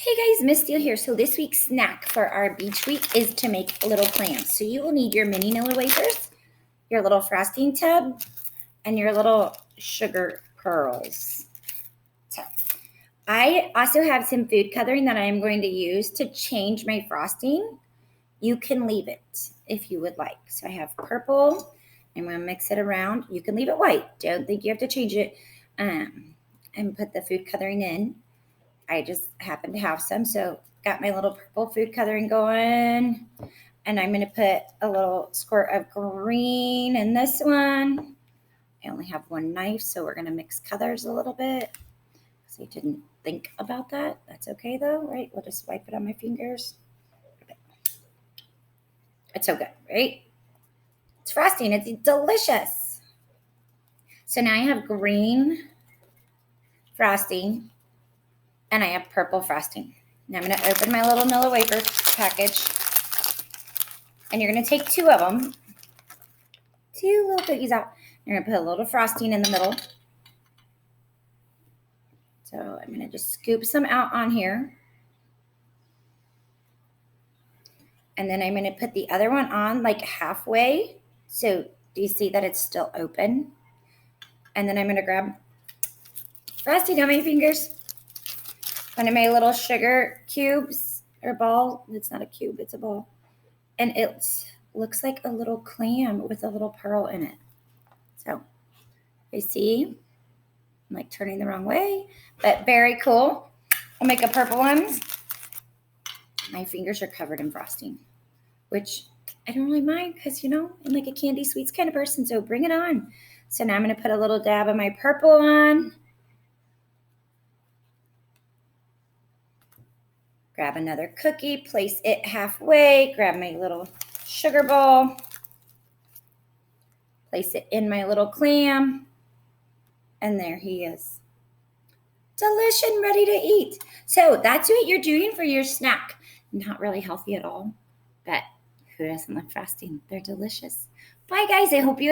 Hey guys, Miss Steele here. So this week's snack for our beach week is to make little clams. So you will need your mini Nilla wafers, your little frosting tub, and your little sugar pearls. So I also have some food coloring that I am going to use to change my frosting. You can leave it if you would like. So I have purple. I'm going to mix it around. You can leave it white. Don't think you have to change it. And put the food coloring in. I just happen to have some, so got my little purple food coloring going, and I'm going to put a little squirt of green in this one. I only have one knife, so we're going to mix colors a little bit. So I didn't think about that. That's okay though, right? We'll just wipe it on my fingers. Okay. It's so good, right? It's frosting. It's delicious. So now I have green frosting and I have purple frosting. Now I'm going to open my little Nilla wafer package, and you're going to take two of them, two little cookies out. You're going to put a little frosting in the middle. So I'm going to just scoop some out on here. And then I'm going to put the other one on like halfway. So do you see that it's still open? And then I'm going to grab frosting on my fingers. One of my little sugar cubes or ball. It's not a cube, it's a ball. And it looks like a little clam with a little pearl in it. So you see, I'm like turning the wrong way, but very cool. I'll make a purple one. My fingers are covered in frosting, which I don't really mind because, you know, I'm like a candy sweets kind of person, so bring it on. So now I'm going to put a little dab of my purple on. Grab another cookie, place it halfway, grab my little sugar ball, place it in my little clam, and there he is. Delicious and ready to eat. So that's what you're doing for your snack. Not really healthy at all, but who doesn't like frosting? They're delicious. Bye, guys. I hope you